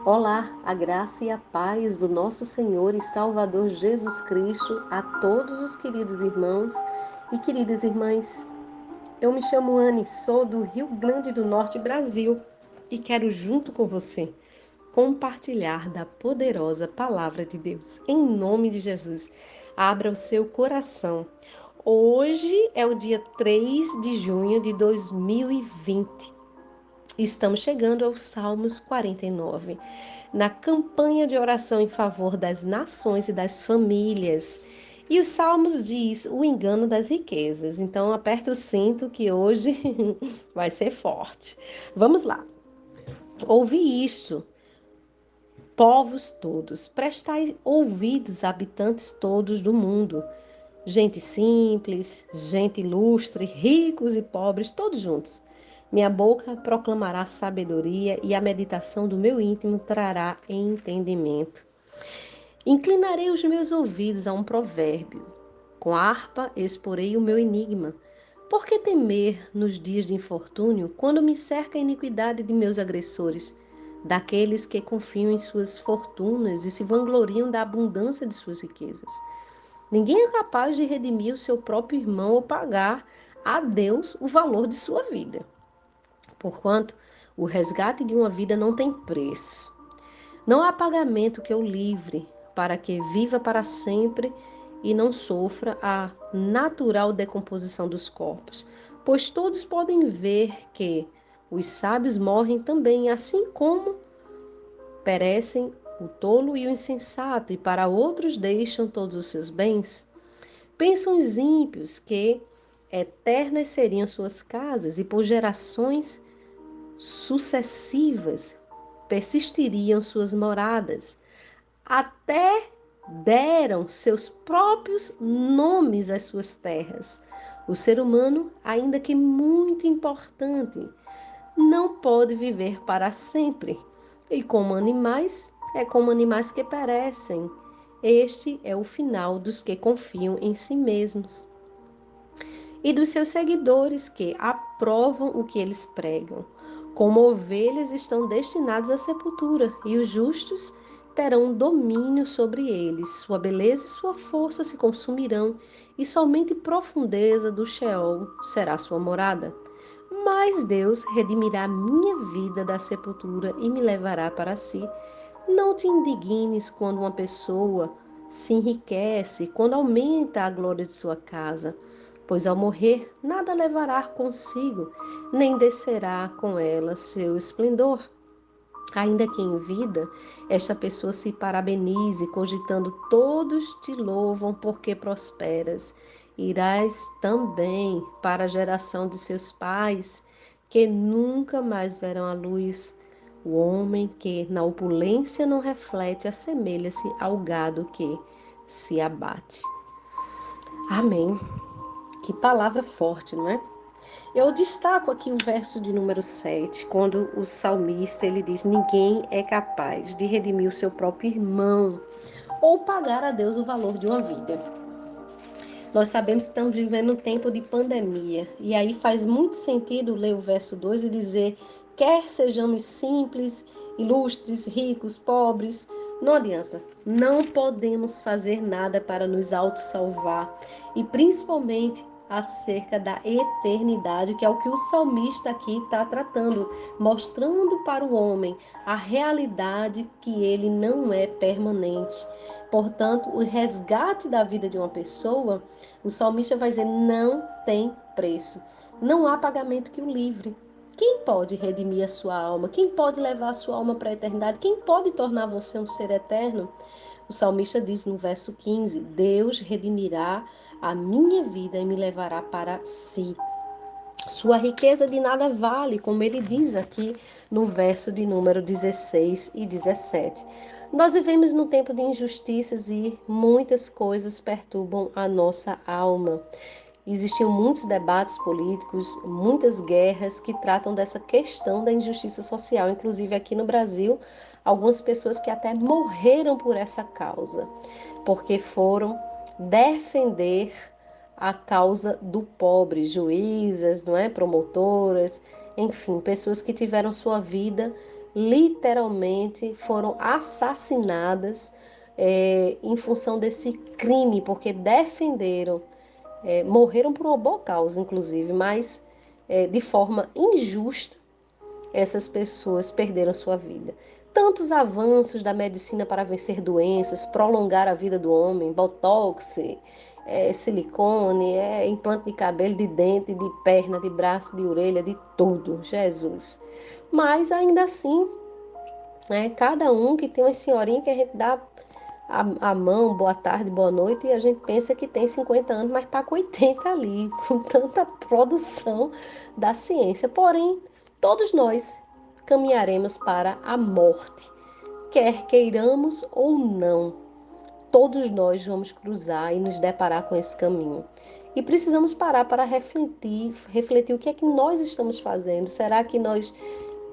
Olá, a graça e a paz do nosso Senhor e Salvador Jesus Cristo a todos os queridos irmãos e queridas irmãs. Eu me chamo Anne, sou do Rio Grande do Norte, Brasil, e quero junto com você compartilhar da poderosa palavra de Deus. Em nome de Jesus, abra o seu coração. Hoje é o dia 3 de junho de 2020. Estamos chegando aos Salmos 49, na campanha de oração em favor das nações e das famílias. E os Salmos diz o engano das riquezas. Então aperta o cinto que hoje vai ser forte. Vamos lá. Ouvi isto, povos todos, prestai ouvidos, habitantes todos do mundo. Gente simples, gente ilustre, ricos e pobres, todos juntos. Minha boca proclamará sabedoria e a meditação do meu íntimo trará entendimento. Inclinarei os meus ouvidos a um provérbio. Com harpa exporei o meu enigma. Por que temer nos dias de infortúnio, quando me cerca a iniquidade de meus agressores, daqueles que confiam em suas fortunas e se vangloriam da abundância de suas riquezas? Ninguém é capaz de redimir o seu próprio irmão ou pagar a Deus o valor de sua vida. Porquanto o resgate de uma vida não tem preço. Não há pagamento que o livre para que viva para sempre e não sofra a natural decomposição dos corpos, pois todos podem ver que os sábios morrem também, assim como perecem o tolo e o insensato, e para outros deixam todos os seus bens. Pensam os ímpios que eternas seriam suas casas e por gerações sucessivas persistiriam suas moradas. Até deram seus próprios nomes às suas terras. O ser humano, ainda que muito importante, não pode viver para sempre. E como animais, é como animais que perecem. Este é o final dos que confiam em si mesmos e dos seus seguidores que aprovam o que eles pregam. Como ovelhas estão destinados à sepultura, e os justos terão domínio sobre eles. Sua beleza e sua força se consumirão, e somente profundeza do Sheol será sua morada. Mas Deus redimirá minha vida da sepultura e me levará para si. Não te indignes quando uma pessoa se enriquece, quando aumenta a glória de sua casa, pois ao morrer nada levará consigo, nem descerá com ela seu esplendor. Ainda que em vida, esta pessoa se parabenize, cogitando todos te louvam porque prosperas. Irás também para a geração de seus pais, que nunca mais verão a luz. O homem que na opulência não reflete, assemelha-se ao gado que se abate. Amém. Que palavra forte, não é? Eu destaco aqui o verso de número 7, quando o salmista ele diz: ninguém é capaz de redimir o seu próprio irmão ou pagar a Deus o valor de uma vida. Nós sabemos que estamos vivendo um tempo de pandemia, e aí faz muito sentido ler o verso 2 e dizer: quer sejamos simples, ilustres, ricos, pobres, não adianta. Não podemos fazer nada para nos autossalvar, e principalmente acerca da eternidade, que é o que o salmista aqui está tratando, mostrando para o homem a realidade que ele não é permanente. Portanto, o resgate da vida de uma pessoa, o salmista vai dizer, não tem preço. Não há pagamento que o livre. Quem pode redimir a sua alma? Quem pode levar a sua alma para a eternidade? Quem pode tornar você um ser eterno? O salmista diz no verso 15: Deus redimirá a minha vida e me levará para si. Sua riqueza de nada vale, como ele diz aqui no verso de número 16 e 17. Nós vivemos num tempo de injustiças e muitas coisas perturbam a nossa alma. Existiam muitos debates políticos, muitas guerras que tratam dessa questão da injustiça social. Inclusive aqui no Brasil, algumas pessoas que até morreram por essa causa, porque foram defender a causa do pobre, juízas, não é, promotoras, enfim, pessoas que tiveram sua vida literalmente foram assassinadas em função desse crime, porque defenderam, morreram por uma boa causa, inclusive, mas de forma injusta essas pessoas perderam sua vida. Tantos avanços da medicina para vencer doenças, prolongar a vida do homem, botox, silicone, implante de cabelo, de dente, de perna, de braço, de orelha, de tudo, Jesus. Mas ainda assim, cada um que tem uma senhorinha que a gente dá a mão, boa tarde, boa noite, e a gente pensa que tem 50 anos, mas está com 80 ali, com tanta produção da ciência. Porém, todos nós caminharemos para a morte, quer queiramos ou não. Todos nós vamos cruzar e nos deparar com esse caminho. E precisamos parar para refletir o que é que nós estamos fazendo. Será que nós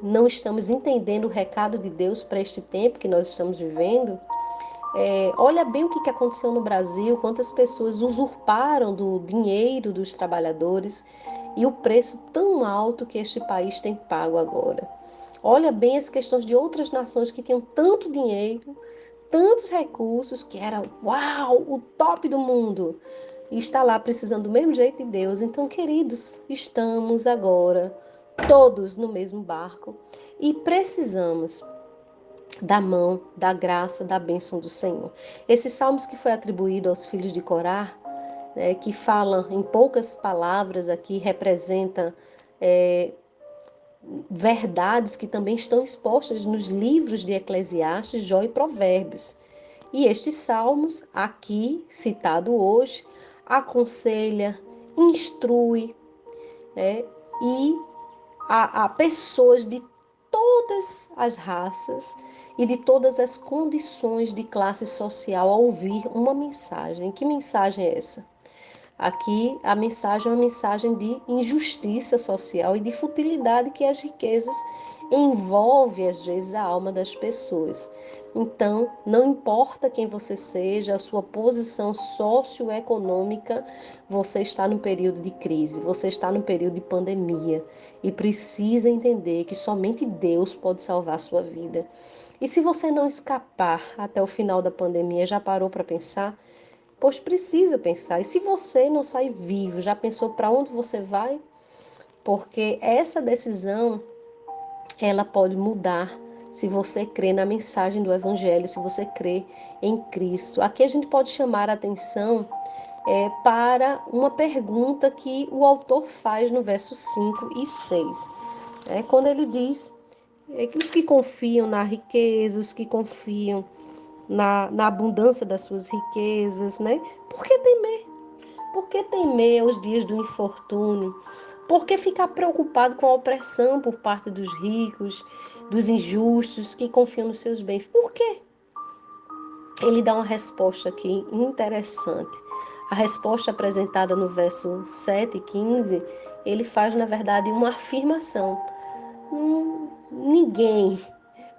não estamos entendendo o recado de Deus para este tempo que nós estamos vivendo? Olha bem o que aconteceu no Brasil, quantas pessoas usurparam do dinheiro dos trabalhadores e o preço tão alto que este país tem pago agora. Olha bem as questões de outras nações que tinham tanto dinheiro, tantos recursos, que era, uau, o top do mundo. E está lá precisando do mesmo jeito de Deus. Então, queridos, estamos agora todos no mesmo barco e precisamos da mão, da graça, da bênção do Senhor. Esses salmos que foi atribuído aos filhos de Corá, que fala em poucas palavras aqui, representa verdades que também estão expostas nos livros de Eclesiastes, Jó e Provérbios. E estes salmos, aqui citado hoje, aconselha, instrui, e a pessoas de todas as raças e de todas as condições de classe social a ouvir uma mensagem. Que mensagem é essa? Aqui a mensagem é uma mensagem de injustiça social e de futilidade que as riquezas envolve às vezes a alma das pessoas. Então, não importa quem você seja, a sua posição socioeconômica, você está no período de crise, você está no período de pandemia e precisa entender que somente Deus pode salvar a sua vida. E se você não escapar até o final da pandemia, já parou para pensar? Pois precisa pensar. E se você não sair vivo, já pensou para onde você vai? Porque essa decisão, ela pode mudar se você crê na mensagem do Evangelho, se você crê em Cristo. Aqui a gente pode chamar a atenção para uma pergunta que o autor faz no verso 5 e 6. Quando ele diz que os que confiam na riqueza, os que confiam na abundância das suas riquezas, né? Por que temer? Por que temer os dias do infortúnio? Por que ficar preocupado com a opressão por parte dos ricos, dos injustos que confiam nos seus bens? Por quê? Ele dá uma resposta aqui interessante. A resposta apresentada no verso 7 e 15, ele faz, na verdade, uma afirmação. Ninguém,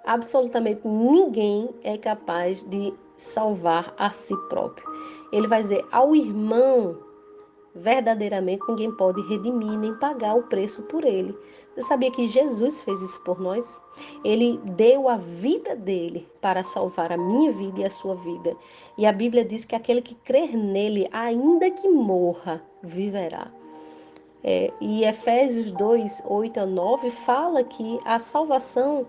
absolutamente ninguém é capaz de salvar a si próprio. Ele vai dizer ao irmão, verdadeiramente ninguém pode redimir nem pagar o preço por ele. Você sabia que Jesus fez isso por nós? Ele deu a vida dele para salvar a minha vida e a sua vida. E a Bíblia diz que aquele que crer nele, ainda que morra, viverá. E Efésios 2, 8 a 9 fala que a salvação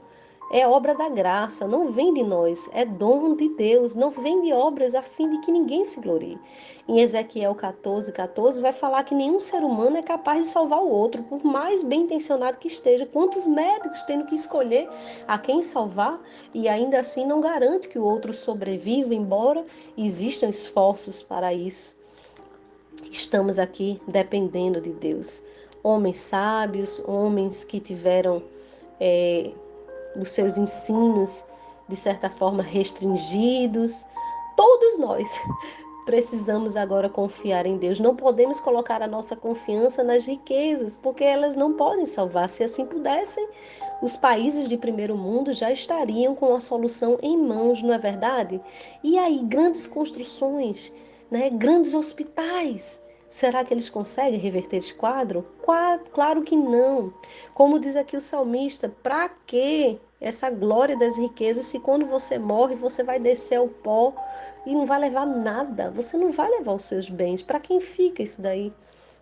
é obra da graça, não vem de nós, é dom de Deus, não vem de obras a fim de que ninguém se glorie. Em Ezequiel 14, 14 vai falar que nenhum ser humano é capaz de salvar o outro, por mais bem intencionado que esteja. Quantos médicos tendo que escolher a quem salvar e ainda assim não garante que o outro sobreviva, embora existam esforços para isso. Estamos aqui dependendo de Deus. Homens sábios, homens que tiveram os seus ensinos, de certa forma, restringidos. Todos nós precisamos agora confiar em Deus. Não podemos colocar a nossa confiança nas riquezas, porque elas não podem salvar. Se assim pudessem, os países de primeiro mundo já estariam com a solução em mãos, não é verdade? E aí, grandes construções, né? Grandes hospitais. Será que eles conseguem reverter esse quadro? Claro que não. Como diz aqui o salmista, para quê? essa glória das riquezas se quando você morre você vai descer ao pó e não vai levar nada? Você não vai levar os seus bens. Para quem fica isso daí?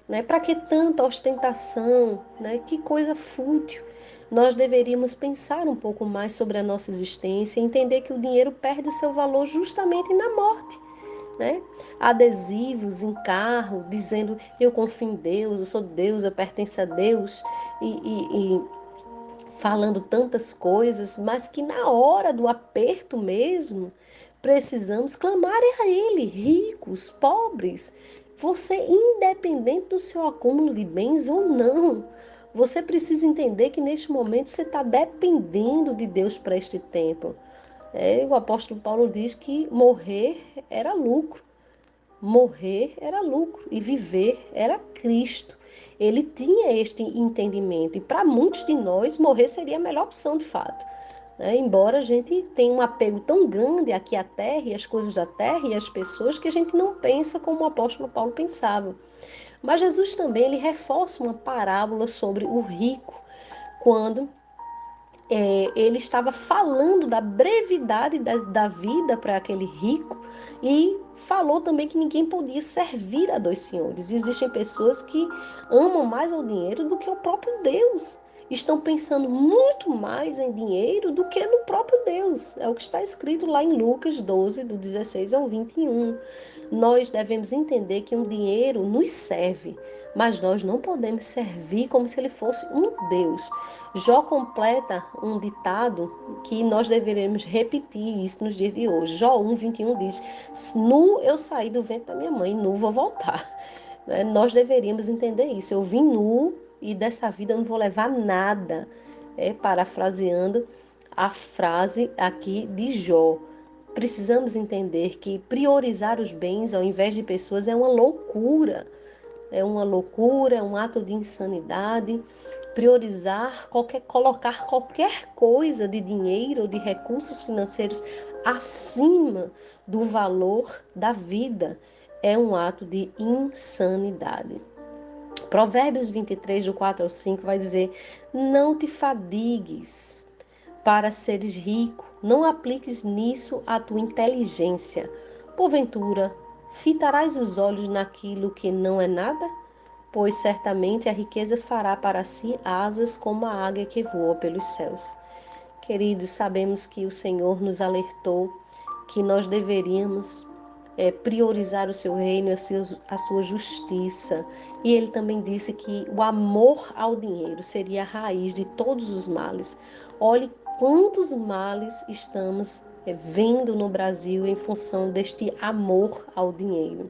Né? Para que tanta ostentação? Né? Que coisa fútil. Nós deveríamos pensar um pouco mais sobre a nossa existência e entender que o dinheiro perde o seu valor justamente na morte. Né? Adesivos em carro dizendo eu confio em Deus, eu sou Deus, eu pertenço a Deus e falando tantas coisas, mas que na hora do aperto mesmo precisamos clamar a Ele, ricos, pobres, você independente do seu acúmulo de bens ou não. Você precisa entender que neste momento você está dependendo de Deus para este tempo. O apóstolo Paulo diz que morrer era lucro. Morrer era lucro e viver era Cristo. Ele tinha este entendimento e para muitos de nós morrer seria a melhor opção de fato. Embora a gente tenha um apego tão grande aqui à terra e às coisas da terra e às pessoas que a gente não pensa como o apóstolo Paulo pensava. Mas Jesus também ele reforça uma parábola sobre o rico quando ele estava falando da brevidade da vida para aquele rico e falou também que ninguém podia servir a dois senhores. Existem pessoas que amam mais ao dinheiro do que o próprio Deus. Estão pensando muito mais em dinheiro do que no próprio Deus. É o que está escrito lá em Lucas 12, do 16 ao 21. Nós devemos entender que um dinheiro nos serve, mas nós não podemos servir como se ele fosse um Deus. Jó completa um ditado que nós deveremos repetir isso nos dias de hoje. Jó 1:21 diz: nu eu saí do ventre da minha mãe, nu vou voltar. Nós deveríamos entender isso. Eu vim nu e dessa vida eu não vou levar nada. Parafraseando a frase aqui de Jó. Precisamos entender que priorizar os bens ao invés de pessoas é uma loucura. É uma loucura, é um ato de insanidade. Colocar qualquer coisa de dinheiro ou de recursos financeiros acima do valor da vida é um ato de insanidade. Provérbios 23, do 4 ao 5, vai dizer: não te fadigues para seres rico, não apliques nisso a tua inteligência. Porventura, fitarás os olhos naquilo que não é nada? Pois certamente a riqueza fará para si asas como a águia que voa pelos céus. Queridos, sabemos que o Senhor nos alertou que nós deveríamos priorizar o seu reino e a sua justiça. E ele também disse que o amor ao dinheiro seria a raiz de todos os males. Olhe quantos males estamos vendo no Brasil em função deste amor ao dinheiro.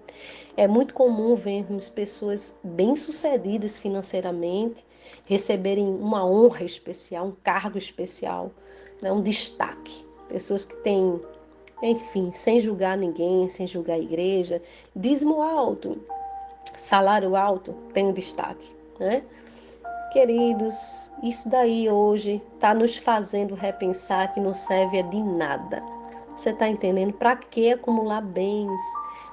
É muito comum vermos pessoas bem-sucedidas financeiramente receberem uma honra especial, um cargo especial, né, um destaque. Pessoas que têm, enfim, sem julgar ninguém, sem julgar a igreja, dízimo alto, salário alto, tem um destaque, né? Queridos, isso daí hoje está nos fazendo repensar que não serve de nada. Você está entendendo? Para que acumular bens?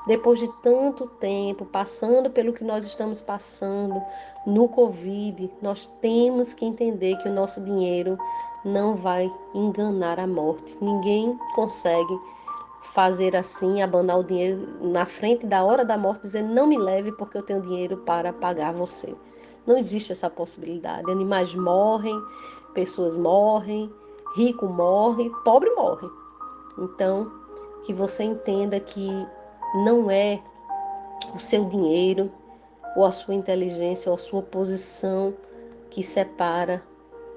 Depois de tanto tempo, passando pelo que nós estamos passando no Covid, nós temos que entender que o nosso dinheiro não vai enganar a morte. Ninguém consegue fazer assim, abanar o dinheiro na frente da hora da morte, dizendo não me leve porque eu tenho dinheiro para pagar você. Não existe essa possibilidade. Animais morrem, pessoas morrem, rico morre, pobre morre. Então, que você entenda que não é o seu dinheiro, ou a sua inteligência, ou a sua posição que separa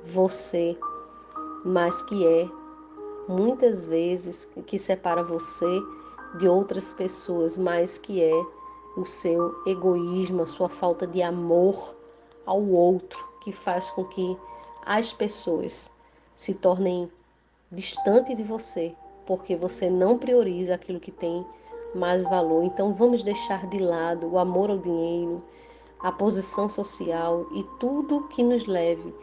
você, mas que é muitas vezes que separa você de outras pessoas, mas que é o seu egoísmo, a sua falta de amor ao outro, que faz com que as pessoas se tornem distantes de você, porque você não prioriza aquilo que tem mais valor. Então vamos deixar de lado o amor ao dinheiro, a posição social e tudo que nos leve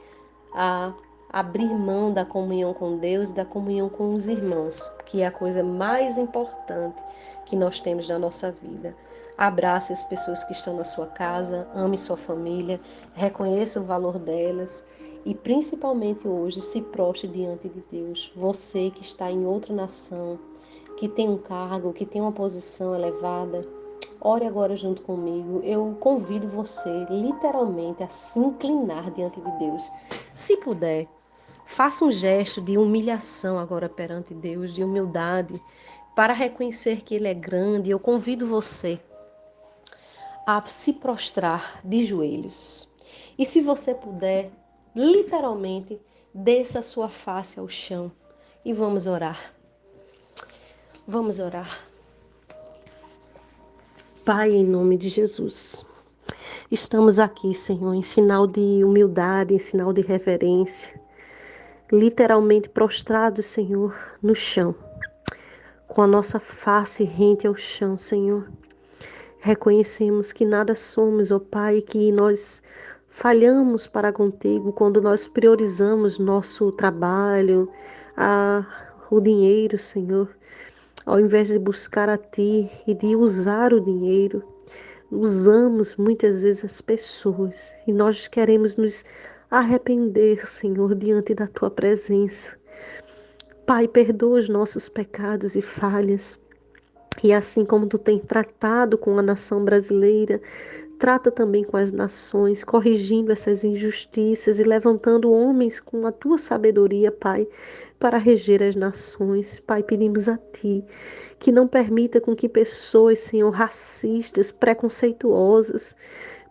a abrir mão da comunhão com Deus e da comunhão com os irmãos, que é a coisa mais importante que nós temos na nossa vida. Abrace as pessoas que estão na sua casa, ame sua família, reconheça o valor delas e principalmente hoje se prostre diante de Deus. Você que está em outra nação, que tem um cargo, que tem uma posição elevada, ore agora junto comigo. Eu convido você literalmente a se inclinar diante de Deus. Se puder, faça um gesto de humilhação agora perante Deus, de humildade, para reconhecer que Ele é grande. Eu convido você a se prostrar de joelhos. E se você puder, literalmente, desça a sua face ao chão e vamos orar. Vamos orar. Pai, em nome de Jesus, estamos aqui, Senhor, em sinal de humildade, em sinal de reverência, literalmente prostrados, Senhor, no chão, com a nossa face rente ao chão, Senhor. Reconhecemos que nada somos, ó Pai, que nós falhamos para contigo quando nós priorizamos nosso trabalho, o dinheiro, Senhor, ao invés de buscar a Ti e de usar o dinheiro. Usamos muitas vezes as pessoas e nós queremos nos arrepender, Senhor, diante da Tua presença. Pai, perdoa os nossos pecados e falhas. E assim como Tu tem tratado com a nação brasileira, trata também com as nações, corrigindo essas injustiças e levantando homens com a Tua sabedoria, Pai, para reger as nações. Pai, pedimos a Ti que não permita com que pessoas, Senhor, racistas, preconceituosas,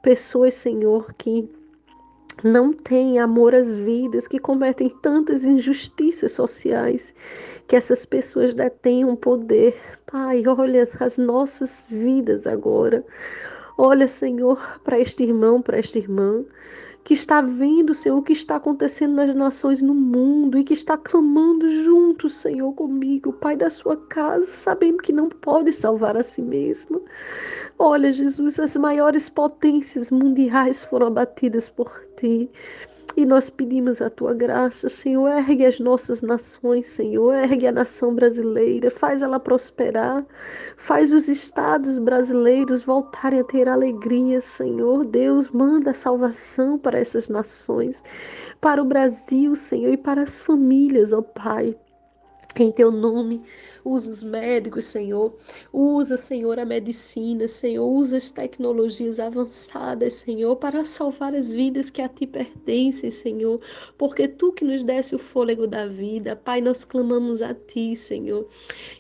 pessoas, Senhor, que não têm amor às vidas, que cometem tantas injustiças sociais, que essas pessoas detenham poder. Pai, olha as nossas vidas agora. Olha, Senhor, para este irmão, para esta irmã, que está vendo, Senhor, o que está acontecendo nas nações no mundo e que está clamando junto, Senhor, comigo, Pai da sua casa, sabendo que não pode salvar a si mesmo. Olha, Jesus, as maiores potências mundiais foram abatidas por Ti. E nós pedimos a tua graça, Senhor, ergue as nossas nações, Senhor, ergue a nação brasileira, faz ela prosperar, faz os estados brasileiros voltarem a ter alegria, Senhor. Deus, manda a salvação para essas nações, para o Brasil, Senhor, e para as famílias, ó Pai. Em teu nome, usa os médicos, Senhor. Usa, Senhor, a medicina, Senhor. Usa as tecnologias avançadas, Senhor, para salvar as vidas que a ti pertencem, Senhor. Porque tu que nos desse o fôlego da vida, Pai, nós clamamos a ti, Senhor.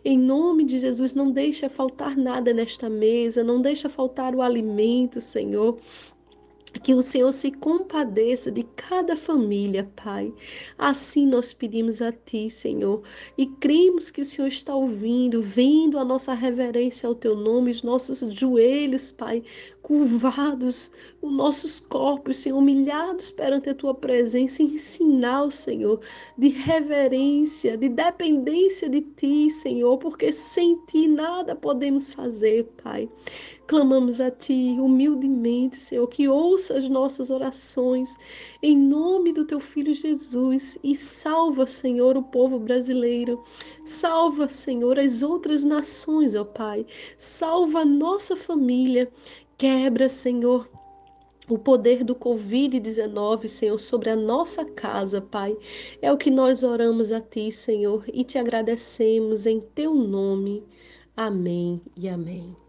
Em nome de Jesus, não deixa faltar nada nesta mesa, não deixa faltar o alimento, Senhor. Que o Senhor se compadeça de cada família, Pai. Assim nós pedimos a Ti, Senhor, e cremos que o Senhor está ouvindo, vendo a nossa reverência ao Teu nome, os nossos joelhos, Pai, curvados, os nossos corpos, Senhor, humilhados perante a Tua presença, em sinal, Senhor, de reverência, de dependência de Ti, Senhor, porque sem Ti nada podemos fazer, Pai. Clamamos a Ti humildemente, Senhor, que ouça as nossas orações em nome do Teu Filho Jesus e salva, Senhor, o povo brasileiro. Salva, Senhor, as outras nações, ó Pai. Salva a nossa família. Quebra, Senhor, o poder do Covid-19, Senhor, sobre a nossa casa, Pai. É o que nós oramos a Ti, Senhor, e te agradecemos em Teu nome. Amém e amém.